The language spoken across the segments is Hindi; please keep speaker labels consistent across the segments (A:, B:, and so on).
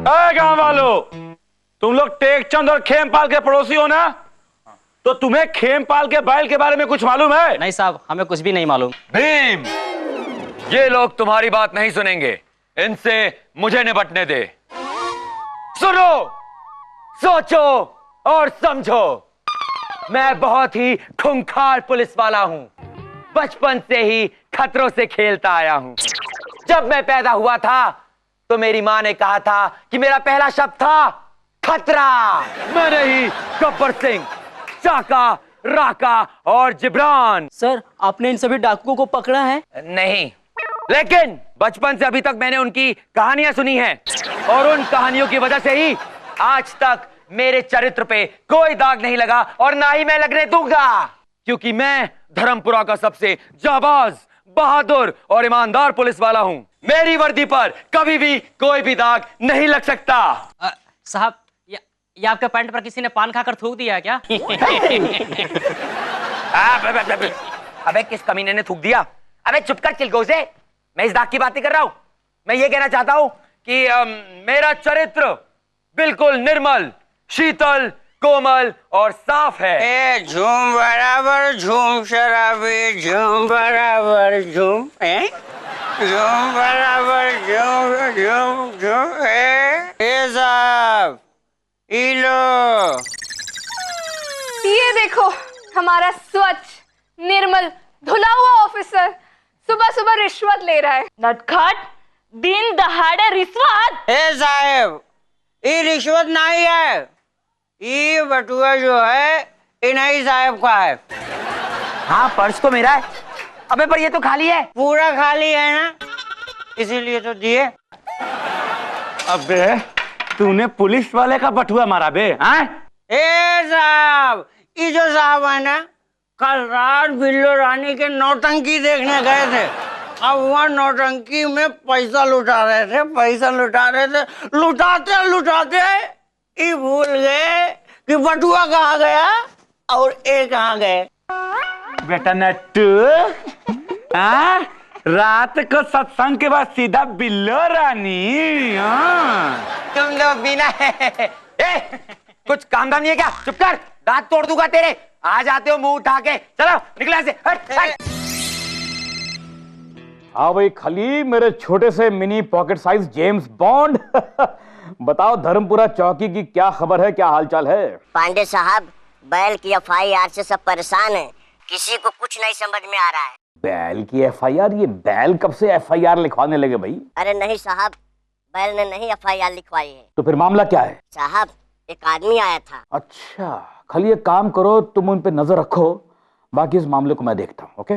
A: गांव वालों, तुम लोग टेकचंद और खेमपाल के पड़ोसी हो ना? तो तुम्हें खेमपाल के बैल के बारे में कुछ मालूम है?
B: नहीं साहब, हमें कुछ भी नहीं मालूम।
C: भीम, ये लोग तुम्हारी बात नहीं सुनेंगे, इनसे मुझे निपटने दे। सुनो, सोचो और समझो। मैं बहुत ही खूंखार पुलिस वाला हूं। बचपन से ही खतरों से खेलता आया हूं। जब मैं पैदा हुआ था तो मेरी मां ने कहा था कि मेरा पहला शब्द था खतरा। मैंने ही गब्बर सिंह, चाका, राका और जिब्रान।
B: सर, आपने इन सभी डाकुओं को पकड़ा है?
C: नहीं, लेकिन बचपन से अभी तक मैंने उनकी कहानियां सुनी हैं और उन कहानियों की वजह से ही आज तक मेरे चरित्र पे कोई दाग नहीं लगा और ना ही मैं लगने दूंगा, क्योंकि मैं धर्मपुरा का सबसे जाबाज, बहादुर और ईमानदार पुलिस वाला हूं। मेरी वर्दी पर कभी भी कोई भी दाग नहीं लग सकता।
B: साहब, ये आपके पैंट पर किसी ने पान खाकर थूक दिया है क्या?
C: अबे किस कमीने ने थूक दिया? अबे चुप कर चिलगोज़े, मैं इस दाग की बात नहीं कर रहा हूं। मैं ये कहना चाहता हूं कि मेरा चरित्र बिल्कुल निर्मल, शीतल, कोमल और साफ है।
D: ए झूम बराबर झूम शराबी, झूम बराबर झूम, झूम बराबर झूम झूम झूम। ए साहब, लो
E: ये देखो, हमारा स्वच्छ, निर्मल, धुला हुआ ऑफिसर सुबह सुबह रिश्वत ले रहा है। नटखट, दिन दहाड़े रिश्वत?
D: ए साहब, ये रिश्वत नहीं है, ये बटुआ जो है इन्हीं साहब का है।
C: हाँ, पर्स तो मेरा है। अबे पर ये तो खाली है।
D: पूरा खाली है ना, इसीलिए तो दिए।
A: अबे तूने पुलिस वाले का बटुआ मारा बे? हाँ?
D: ए साहब, ये जो साहब है ना, कल रात बिल्लो रानी के नौटंकी देखने गए थे। अब वहाँ नौटंकी में पैसा लुटा रहे थे, लुटाते लुटाते ये भूल गए कि बटुआ कहाँ गया और ए कहाँ गए।
A: बेटा नट्टू, हाँ? रात को सत्संग के बाद सीधा बिल्लो रानी। हाँ।
C: तुम लोग बिना कुछ काम धाम नहीं है क्या? चुप कर, दांत तोड़ दूंगा तेरे। आ जाते हो मुंह उठा के, चलो निकले से। हट, हट।
A: हाँ भाई खली, मेरे छोटे से mini pocket size James bond. बताओ धर्मपुरा चौकी की क्या खबर है, क्या हालचाल है?
F: पांडे साहब, बैल की FIR से सब परेशान हैं, किसी को कुछ नहीं समझ में आ रहा है।
A: बैल की FIR? ये बैल कब से FIR लिखवाने लगे भाई?
F: अरे नहीं साहब, बैल ने नहीं FIR लिखवाई है।
A: तो फिर मामला क्या है?
F: साहब, एक आदमी आया था।
A: अच्छा, खाली एक काम करो, तुम उन पे नजर रखो, बाकी इस मामले को मैं देखता हूँ। ओके?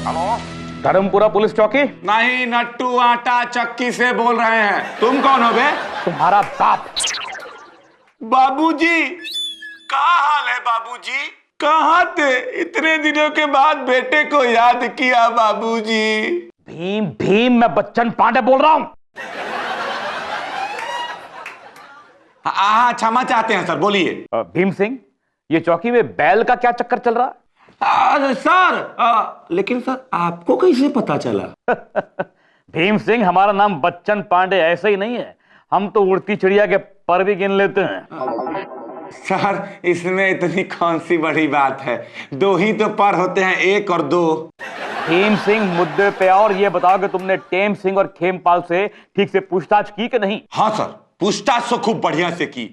G: हेलो,
A: धर्मपुरा पुलिस चौकी?
G: नहीं, नट्टू आटा चक्की से बोल रहे हैं। तुम कौन हो बे?
A: तुम्हारा बाप।
G: बाबूजी, क्या हाल है बाबूजी? कहाँ थे? इतने दिनों के बाद बेटे को याद किया बाबूजी।
A: भीम भीम, मैं बच्चन पांडे बोल रहा हूँ।
G: हाँ, क्षमा चाहते हैं सर, बोलिए।
A: भीम सिंह, ये चौकी में बैल का क्या चक्कर चल रहा है?
G: सर, लेकिन सर आपको कैसे पता चला?
A: भीम सिंह, हमारा नाम बच्चन पांडे ऐसे ही नहीं है, हम तो उड़ती चिड़िया के पर भी गिन लेते हैं।
G: सर, इसमें इतनी कौन सी बड़ी बात है, दो ही तो पर होते हैं, 1 और 2।
A: भीम सिंह, मुद्दे पे और ये बताओ कि तुमने टेम सिंह और खेमपाल से ठीक से पूछताछ की कि नहीं?
G: हाँ सर, पूछताछ तो खूब बढ़िया से की,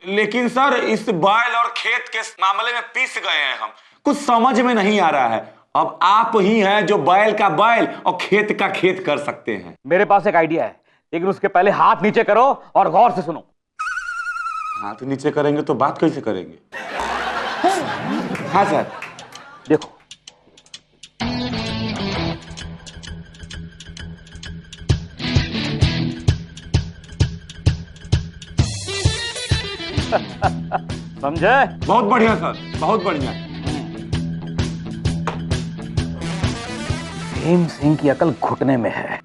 G: लेकिन सर इस बैल और खेत के मामले में पिस गए हैं हम। कुछ समझ में नहीं आ रहा है। अब आप ही हैं जो बैल का बैल और खेत का खेत कर सकते हैं।
A: मेरे पास एक आइडिया है, लेकिन उसके पहले हाथ नीचे करो और गौर से सुनो।
G: हाथ नीचे करेंगे तो बात कैसे करेंगे? हाँ सर,
A: देखो। समझे?
G: बहुत बढ़िया सर, बहुत बढ़िया।
A: भीम सिंह की अकल घुटने में है।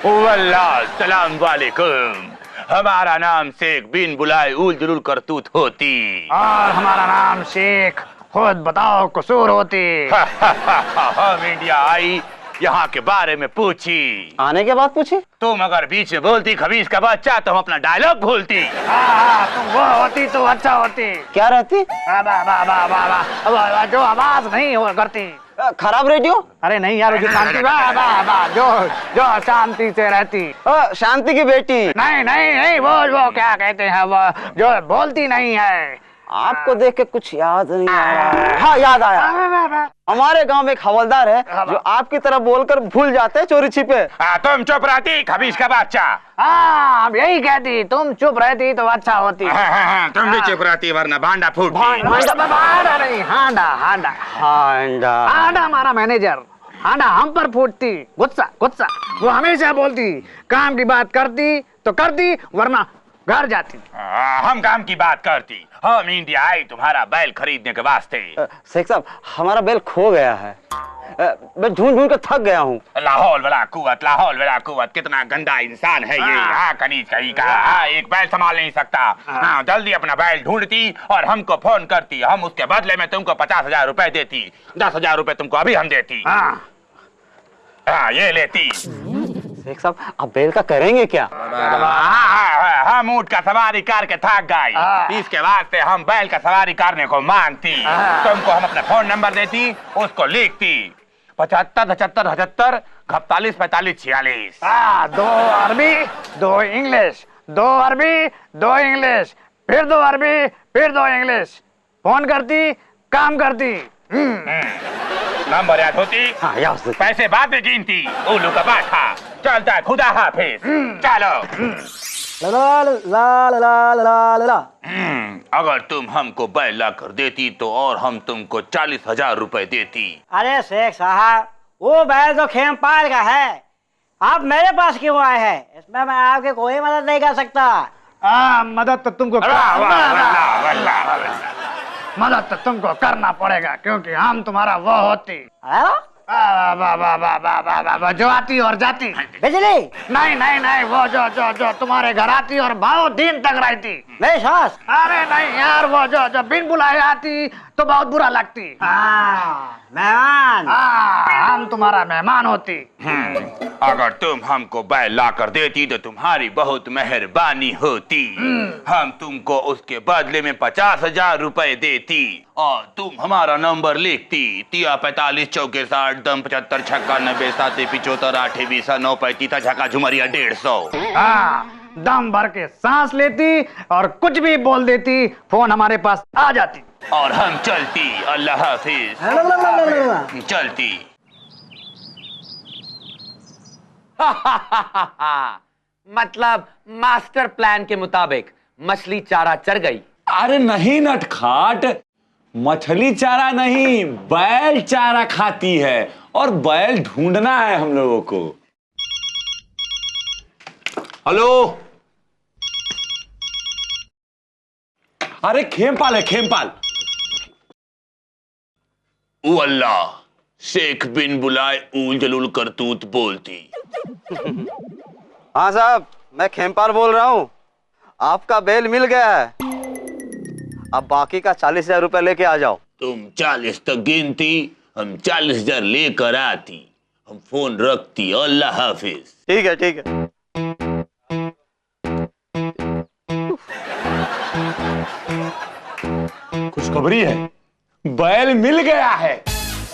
C: वल्लाह, सलाम वालेकुम। हमारा नाम शेख बिन बुलाए उल जुलूल करतूत होती।
H: और हमारा नाम शेख खुद बताओ कसूर होती।
C: हम इंडिया आई, यहाँ के बारे में पूछी।
D: आने के बाद पूछी?
C: तुम अगर बीच में बोलती खबीज का बच्चा तो हम अपना डायलॉग भूलती।
H: तुम वो होती तो अच्छा होती।
D: क्या रहती?
H: जो आवाज नहीं हो करती।
D: खराब रेडियो?
H: अरे नहीं यार, जो शांति जो शांति से रहती।
D: शांति की बेटी?
H: नहीं नहीं नहीं, वो क्या कहते हैं, वो जो बोलती नहीं है।
D: आपको देख के कुछ याद नहीं आ रहा। हाँ याद आया, हमारे गांव में एक हवलदार है जो आपकी तरह बोलकर भूल जाते हैं चोरी छिपे।
C: तुम चुप रहती खबीज का बच्चा।
H: हाँ यही कहती, तुम चुप रहती तो अच्छा होती।
C: तुम भी चुप रहती वरना भांडा फूट।
H: भांडा नहीं, हांडा हांडा
D: हांडा।
H: हांडा हमारा मैनेजर। हांडा हम पर फूटती, गुस्सा गुस्सा। वो हमेशा बोलती, काम की बात करती तो करती वरना घर जाती।
C: हम काम की बात करती। हम इंडिया आई तुम्हारा बैल खरीदने के वास्ते।
D: शेख साहब, हमारा बैल खो गया है। मैं ढूंढ ढूंढ कर थक गया हूँ।
C: लाहौल वाला कुवत, कितना गंदा इंसान है ये। हाँ कनीज कहीं का, एक बैल संभाल नहीं सकता। हाँ जल्दी अपना बैल ढूंढती और हमको फोन करती। हम उसके बदले में तुमको 50,000 रुपए देती। 10,000 रुपए तुमको अभी हम देती। हाँ ये लेती।
D: शेख साहब, आप बैल का करेंगे क्या?
C: हम ऊंट का सवारी करके थक गई, इसके वास्ते हम बैल का सवारी करने को मांगती। तुमको हम अपना फोन नंबर देती, उसको लिखती 75 77 78 41 45 46।
H: 2 अरबी 2 इंग्लिश, 2 अरबी 2 इंग्लिश, फिर 2 अरबी फिर 2 इंग्लिश। फोन करती, काम करती।
C: नंबर याद होती?
D: हाँ याद।
C: पैसे बाद में गिनती। उल्लू का बाठा चलता है, खुदा हाफिज। चलो। अगर तुम हमको बैल ला कर देती तो और हम तुमको 40,000 रुपए देती।
D: अरे शेख साहब, वो बैल तो खेमपाल का है, आप मेरे पास क्यों आए हैं? इसमें मैं आपकी कोई मदद नहीं कर सकता।
H: मदद तो तुमको मदद तो तुमको करना पड़ेगा, क्योंकि हम तुम्हारा वो होती। जो आती और जाती
D: बिजली?
H: नहीं नहीं नहीं, वो जो तुम्हारे घर आती और बहुत दिन तक रहती।
D: मेरी सास?
H: अरे नहीं यार, वो जो बिन बुलाए आती तो बहुत बुरा लगती।
D: मेहमान?
H: हम तुम्हारा मेहमान होती।
C: अगर तुम हमको बैल ला कर देती तो तुम्हारी बहुत मेहरबानी होती। हम तुमको उसके बदले में 50,000 रुपए देती और तुम हमारा नंबर लिखती 3 45 चौके 60 दम 75 छक्का 90 7 75 8 20 9 35 झका झुमरिया 150।
H: दम भर के सांस लेती और कुछ भी बोल देती, फोन हमारे पास आ जाती
C: और हम चलती। अल्लाह हाफिज। चलती।
I: मतलब मास्टर प्लान के मुताबिक मछली चारा चढ़ गई।
G: अरे नहीं नटखाट, मछली चारा नहीं, बैल चारा खाती है और बैल ढूंढना है हम लोगों को। हेलो, अरे खेमपाल है, खेमपाल।
C: ओ अल्लाह, शेख बिन बुलाए उल जलूल करतूत बोलती।
D: हाँ साहब, मैं खेमपाल बोल रहा हूँ। आपका बैल मिल गया है, अब बाकी का 40,000 रुपए लेके आ जाओ।
C: तुम 40 तक गिनती, हम 40,000 लेकर आती। हम फोन रखती। अल्लाह हाफिज।
D: ठीक है ठीक है।
G: खुशखबरी है, बैल मिल गया है।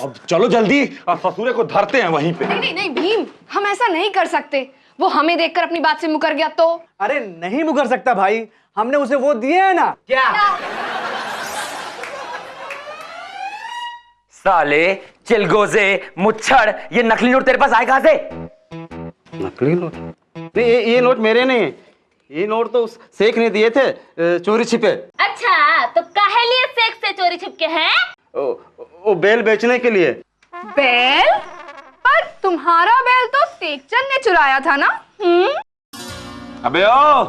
G: अब चलो जल्दी और ससुरे को धरते हैं वहीं पे।
E: नहीं नहीं नहीं भीम, हम ऐसा नहीं कर सकते। वो हमें देखकर अपनी बात से मुकर गया तो?
J: अरे नहीं मुकर सकता भाई, हमने उसे वो दिए है ना।
I: क्या? साले चिलगोजे मुच्छड़, ये नकली नोट तेरे पास आए कहां से?
D: नकली नोट? नहीं, ये नोट मेरे नहीं, ये नोट तो उस शेख ने दिए थे चोरी छिपे।
K: अच्छा, तो काहे लिए शेख से चोरी छिपके हैं?
D: वो बैल बेचने के लिए।
E: बैल? पर तुम्हारा बैल तो शेखचंद ने चुराया था ना?
G: अबे ओ,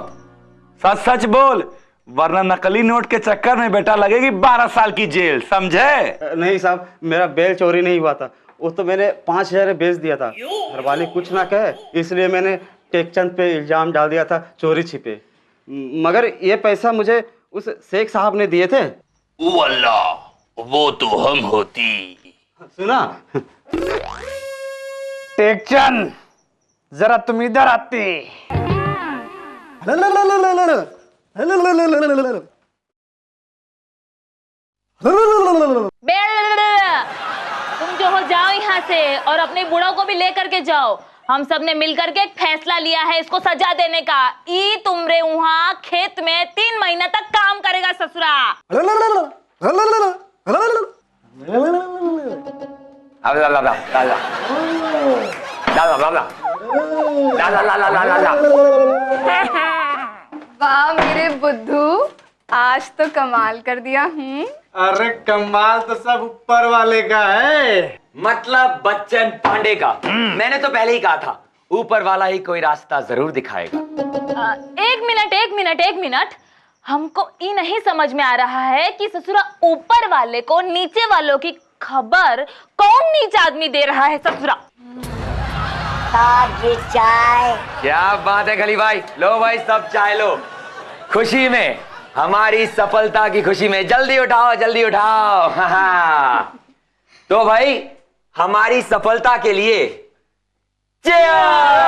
G: सच सच बोल, वरना नकली नोट के चक्कर में बेटा लगेगी 12 साल की जेल, समझे?
D: नहीं साहब, मेरा बैल चोरी नहीं हुआ था, वो तो मैंने 5,000 बेच दिया था। घरवाली कुछ ना कहे इसलिए मैंने टेकचंद पे इल्जाम डाल दिया था चोरी छिपे।
J: मगर ये पैसा मुझे उस शेख साहब ने दिए थे।
L: ओ अल्लाह, वो तो हम होती।
J: सुना?
H: टेकचंद, जरा तुम इधर आती।
K: तुम जो हो जाओ यहाँ से और अपने बूढ़ों को भी लेकर के जाओ। हम सब ने मिलकर के एक फैसला लिया है इसको सजा देने का। ई तुमरे वहाँ खेत में 3 महीना तक काम करेगा ससुरा।
E: वाह मेरे बुद्धू, आज तो कमाल कर दिया।
J: अरे कमाल तो सब ऊपर वाले का है।
I: मतलब बच्चन पांडे का। मैंने तो पहले ही कहा था, ऊपर वाला ही कोई रास्ता जरूर दिखाएगा।
K: एक मिनट, हमको ये नहीं समझ में आ रहा है कि ससुरा ऊपर वाले को नीचे वालों की खबर कौन नीच आदमी दे रहा है। ससुरा
F: चाय।
C: क्या बात है खली भाई, लो भाई सब चाय लो। खुशी में, हमारी सफलता की खुशी में, जल्दी उठाओ जल्दी उठाओ। तो भाई हमारी सफलता के लिए चेयर।